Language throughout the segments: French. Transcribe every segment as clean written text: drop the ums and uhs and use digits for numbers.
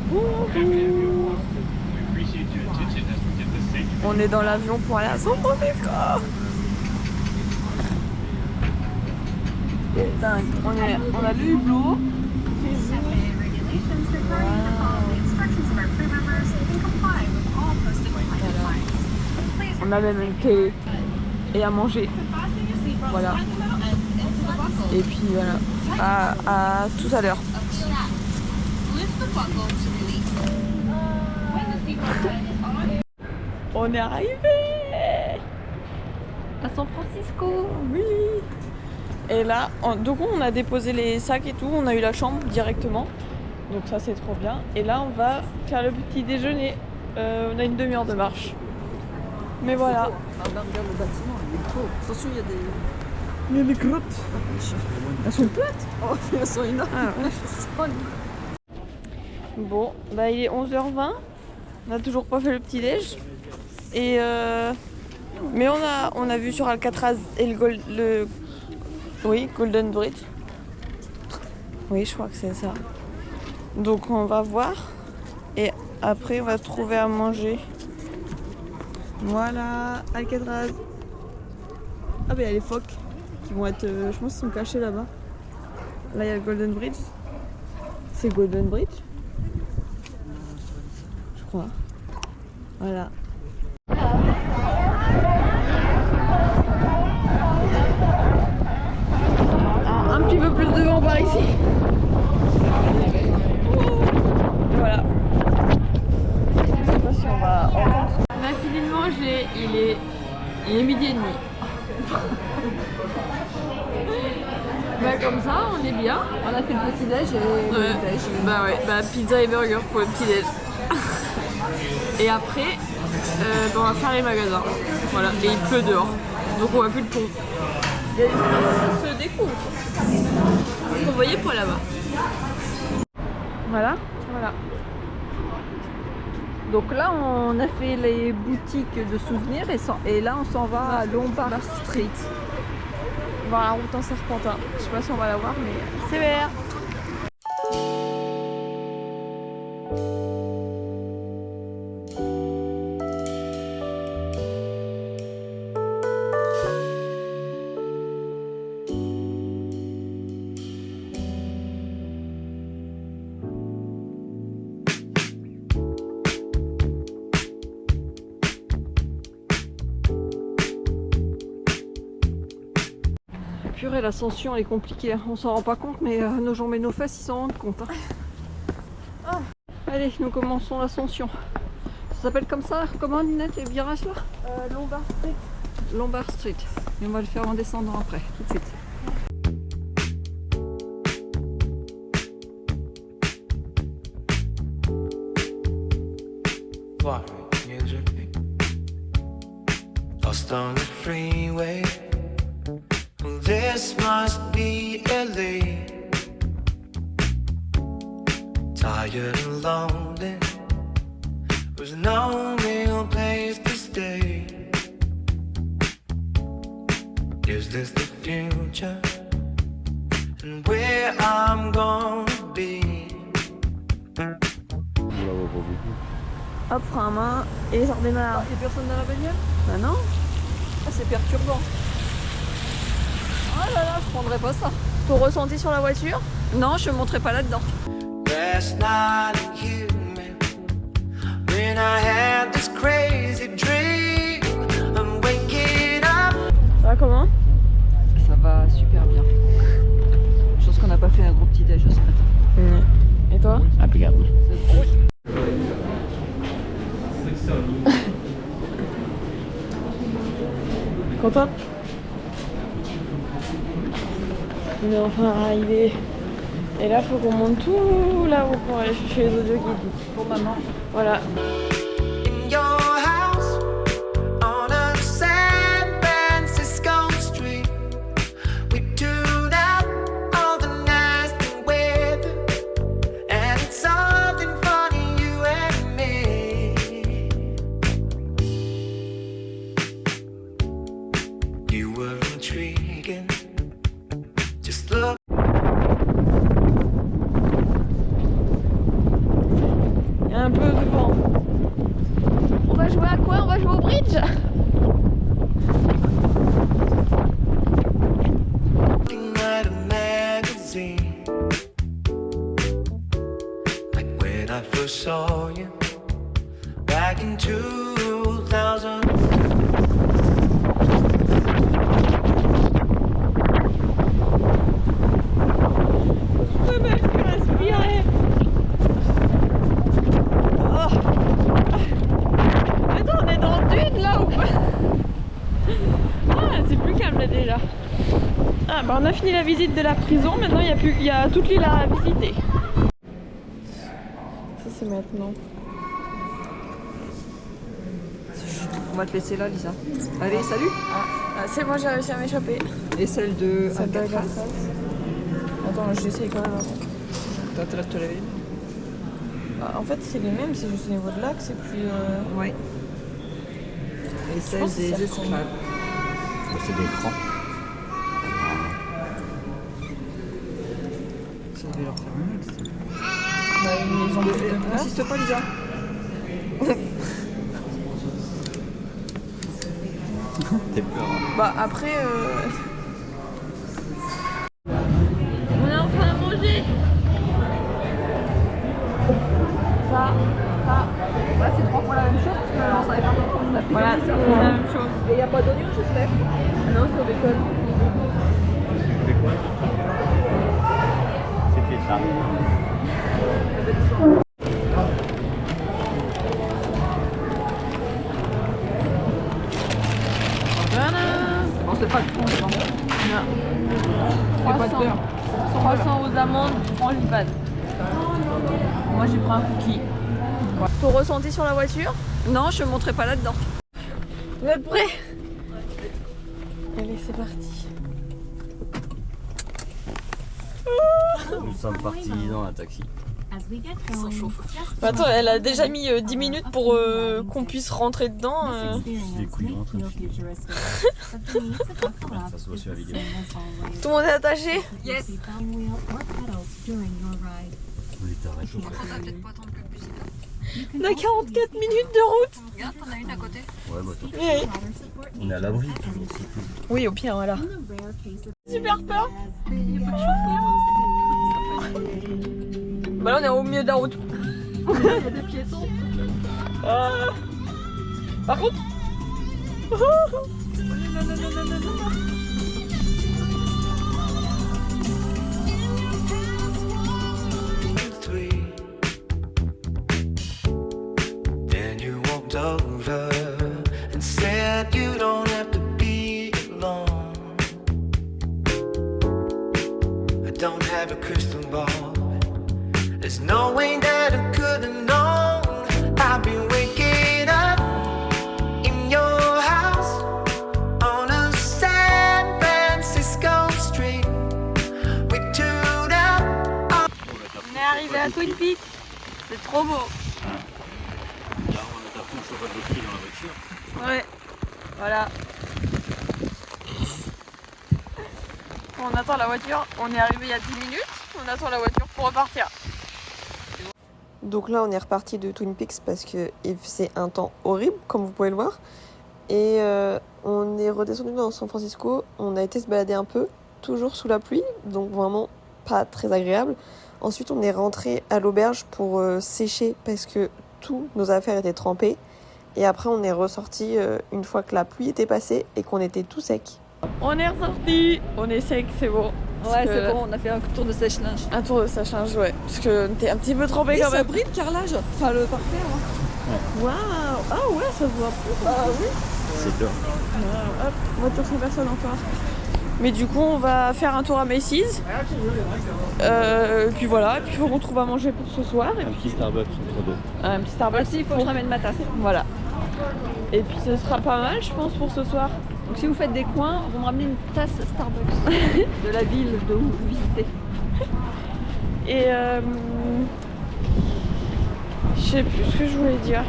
Bonjour. On est dans l'avion pour aller à San Francisco. Dingue. On a le hublot. On a même une télé et à manger. Voilà. Et puis voilà. À tout à l'heure. On est arrivé à San Francisco. Oui. Et là, donc on a déposé les sacs et tout. On a eu la chambre directement. Donc ça c'est trop bien. Et là on va faire le petit déjeuner. On a une demi-heure de marche. Mais voilà. Regarde le bâtiment, il est beau. Attention, Il y a des grottes. Elles sont plates. Oh, elles sont énormes. Ah, ouais. Bon, bah il est 11h20. On n'a toujours pas fait le petit déj. Et mais on a vu sur Alcatraz et le Golden Bridge. Oui, je crois que c'est ça. Donc on va voir. Et après on va trouver à manger. Voilà, Alcatraz. Ah bah il y a les phoques qui vont être, je pense qu'ils sont cachés là-bas. Là il y a le Golden Bridge. C'est Golden Bridge, je crois. Voilà. Un petit peu plus de vent par ici. Voilà. Je sais pas si on va entendre. On a fini de manger, il est midi et demi. Bah comme ça, on est bien. On a fait le petit déj et le déj. Bah ouais, bah pizza et burger pour le petit déj. Et après, on va faire les magasins. Voilà, et il pleut dehors. Donc on voit plus le pont. Il y a des choses qui se découvrent. Vous qu'on voyait pas là-bas. Voilà, voilà. Donc là, on a fait les boutiques de souvenirs et là, on s'en va à Lombard Street. On va à la route en serpentin. Je sais pas si on va la voir, mais c'est vert. Purée, l'ascension elle est compliquée, on s'en rend pas compte, mais nos jambes et nos fesses ils s'en rendent compte. Hein. Allez, nous commençons l'ascension. Ça s'appelle comme ça, comment Ninette, les virages là Lombard Street. Lombard Street. Et on va le faire en descendant après, tout de suite. Lost on the freeway. This must be LA. Tired and lonely, with no real place to stay. Is this the future? And where I'm gonna be? Hop, frein à main et ça redémarre. Y'a personne dans la bagnole? Bah non. Ah, c'est perturbant. Oh là là, je prendrais pas ça. Ton ressenti sur la voiture? Non, je ne monterai pas là-dedans. Last night you met when I had this crazy dream. I'm waking up. Ça va comment? Ça va super bien. Je pense qu'on n'a pas fait un gros petit déj ce matin. Et toi? Impeccable. Content? On est enfin arrivé. Et là, faut qu'on monte tout là-haut pour aller chercher les audio guides. Pour maman. Voilà. In your house on a San Francisco street, we tune out all the nasty weather, and it's something funny, you and me. You were intriguing. Just look. Un peu de vent. On va jouer à quoi? On va jouer au bridge? Looking at a magazine, like when I first saw you back in 2000. Ah bah on a fini la visite de la prison, maintenant il y a toute l'île à visiter. Ça c'est maintenant. On va te laisser là, Lisa. Allez, salut. Ah, c'est bon, j'ai réussi à m'échapper. Et celle de Celle Alcatraz. Attends, j'essaye quand même avant. T'as intérêt de te laver. Ah, en fait c'est les mêmes, c'est juste au niveau de l'axe, c'est plus... Ouais. Et celle pense que des ça esclaves. C'est des crans. Ça devait leur faire mal, ça. Bah, ils ont plus de place. N'insiste pas, Lisa. T'es peur. Bah après... On a enfin mangé. Ça. Bah, c'est 3 fois la même chose parce que on savait pas pourquoi on a fait Voilà, comme ça. c'est la même chose. Et il n'y a pas d'oignon, j'espère. Ah non, c'est au bacon. C'était quoi? C'était ça. Voilà. Bon, c'est pas le fond, c'est bon. Non. Il n'y a pas de beurre. 300 aux amandes, frangipane. Moi j'ai pris un cookie. Ton ressenti sur la voiture? Non, je ne montrerai pas là-dedans. Vous êtes prêts? Allez, c'est parti. Nous sommes partis dans un taxi. Bah attends, elle a déjà mis 10 minutes pour qu'on puisse rentrer dedans. Des couillons en train de filer. Ça se voit sur la vidéo. Tout le monde est attaché? Yes. On les tarés chauffés. On va peut-être pas attendre que le bus est là. On a 44 minutes de route. Regarde, t'en as une à côté. Ouais, bah attends. Oui, On est à l'abri toujours, c'est cool. oui au pire, voilà. Super peur. Bah là on est au milieu de la route. Il y a des piétons. Par contre... Three. Then you walked over and said you don't have to be alone. I don't have a crystal ball. There's no way that I could have known. I've been waking up in your house on a San Francisco street. We tuned up. On est arrivé à Twin Peaks. C'est trop beau. Là, on a tapé le chauffage de pied dans la voiture. Ouais. Voilà. On attend la voiture. On est arrivé il y a 10 minutes. On attend la voiture pour repartir. Donc là, on est reparti de Twin Peaks parce qu'il faisait un temps horrible, comme vous pouvez le voir. Et on est redescendu dans San Francisco. On a été se balader un peu, toujours sous la pluie, donc vraiment pas très agréable. Ensuite, on est rentré à l'auberge pour sécher parce que tous nos affaires étaient trempées. Et après, on est ressorti une fois que la pluie était passée et qu'on était tout sec. On est ressorti, on est sec, c'est bon. Ouais, c'est bon, on a fait un tour de sèche-linge. Un tour de sèche-linge, ouais. Parce que t'es un petit peu trempé quand Ça même. brille le carrelage. Enfin, le parterre. Hein. Waouh! Ah ouais, ça se voit plus. Ah oui. C'est top. Wow. Hop, voiture sans personne encore. Mais du coup, on va faire un tour à Macy's. Puis voilà, et puis il faut qu'on trouve à manger pour ce soir. Et Un puis petit Starbucks entre deux. un petit Starbucks. Voici, il faut que je ramène ma tasse. Voilà. Et puis ce sera pas mal, je pense, pour ce soir. Donc si vous faites des coins, vous me ramenez une tasse Starbucks de la ville de où vous visitez. Et je sais plus ce que je voulais dire.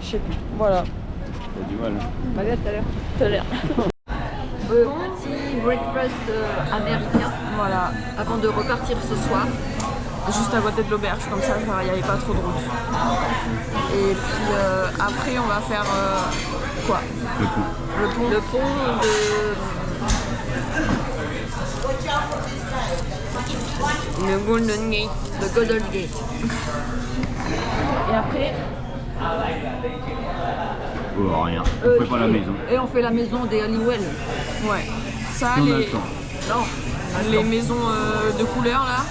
Je sais plus. Voilà. T'as du mal. Bah, là, tout à l'heure. Tout à l'heure. Petit breakfast américain. Voilà. Avant de repartir ce soir juste à côté de l'auberge, comme ça il n'y avait pas trop de route. Et puis après on va faire quoi? Le pont de... Le Golden Gate. Le Golden Gate. Et après... Oh, rien. On fait pas la maison. Et on fait la maison des Halliwell. Ouais. Ça, On a les... le temps. Non. Les maisons de couleur là.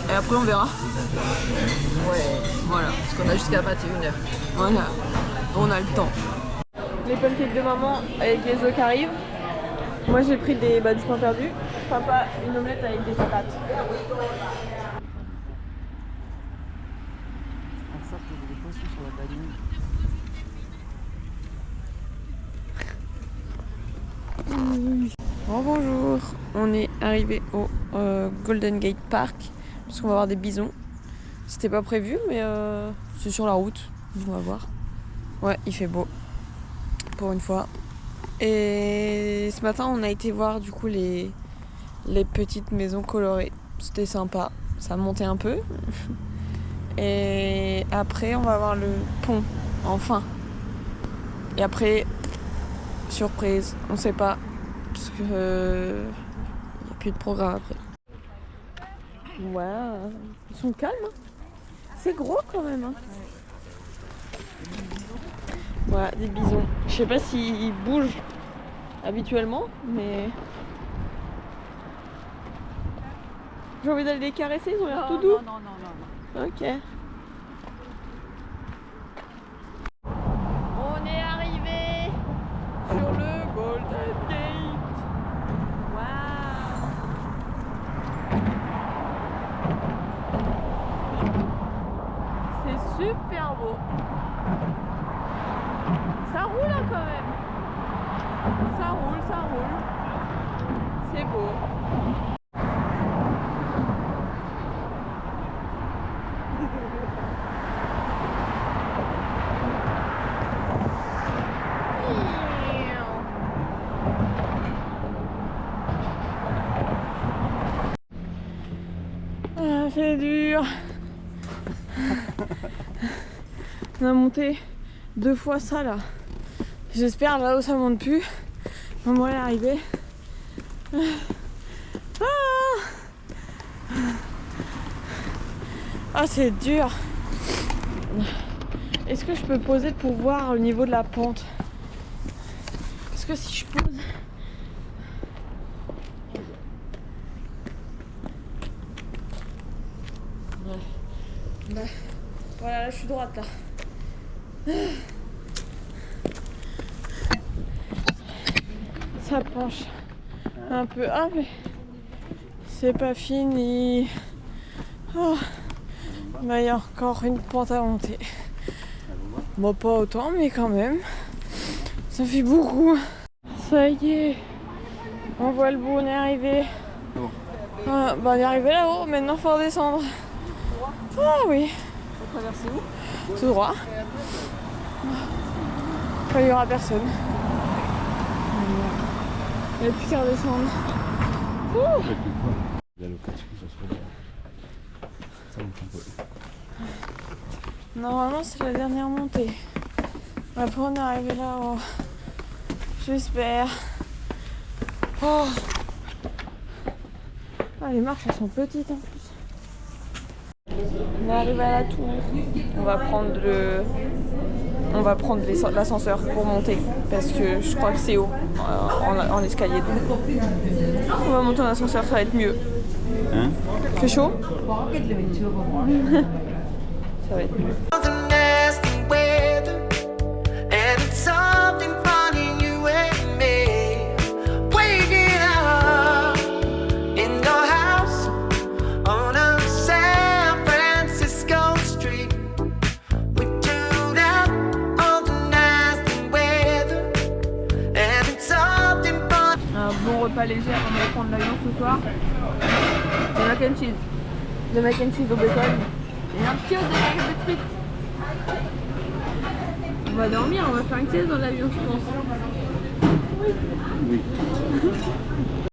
Et après on verra. Ouais. Voilà. Parce qu'on a jusqu'à 21h. Voilà. On a le temps. Les pancakes de maman avec les œufs qui arrivent. Moi j'ai pris du pain perdu. Papa une omelette avec des patates. Oh, bonjour, on est arrivé au Golden Gate Park parce qu'on va voir des bisons. C'était pas prévu mais c'est sur la route, on va voir. Ouais, il fait beau pour une fois. Et ce matin on a été voir du coup les petites maisons colorées. C'était sympa, ça montait un peu. Et après on va voir le pont, enfin. Et après, surprise, on sait pas. Parce que il n'y a plus de programme après. Waouh, ils sont calmes. Hein. C'est gros quand même. Hein. Voilà, des bisons. Je sais pas s'ils bougent habituellement, mais j'ai envie d'aller les caresser. Ils ont l'air tout doux. Non. Ok. On est arrivé sur le Golden Gate. Waouh. C'est super beau. Ça roule là quand même. Ça roule. C'est beau. Ah, c'est dur. On a monté 2 fois ça là. J'espère là-haut ça monte plus. On va y arriver. Ah, c'est dur. Est-ce que je peux poser pour voir au niveau de la pente? Parce que si je pose... Bah, voilà, là je suis droite là. Ça penche un peu. Ah mais c'est pas fini. Oh. Bah, il y a encore une pente à monter. Bon, pas autant mais quand même. Ça fait beaucoup. Ça y est. On voit le bout, on est arrivé. Ah, bah, on est arrivé là-haut, maintenant faut redescendre. Ah oui. On traverse où? Tout droit. Il n'y aura personne. Il n'y a plus qu'à redescendre. La location, ça monte un peu. Normalement, c'est la dernière montée. Après, on est arrivé là-haut. J'espère. Oh. Ah, les marches, elles sont petites en plus. On est arrivé à la tour. On va prendre l'ascenseur pour monter parce que je crois que c'est haut en escalier. On va monter en ascenseur, ça va être mieux. Hein? C'est chaud? Ça va être mieux. The nasty weather, and it's something funny, you and me. Waking up in your house on a San Francisco street. We tuned out all the nasty weather, and it's something funny. Un bon repas léger avant d'aller prendre l'avion ce soir. Des mac and cheese. Des mac and cheese au bacon. Et un petit œuf de mac and frites. On va dormir, on va faire une sieste dans l'avion je pense. Oui.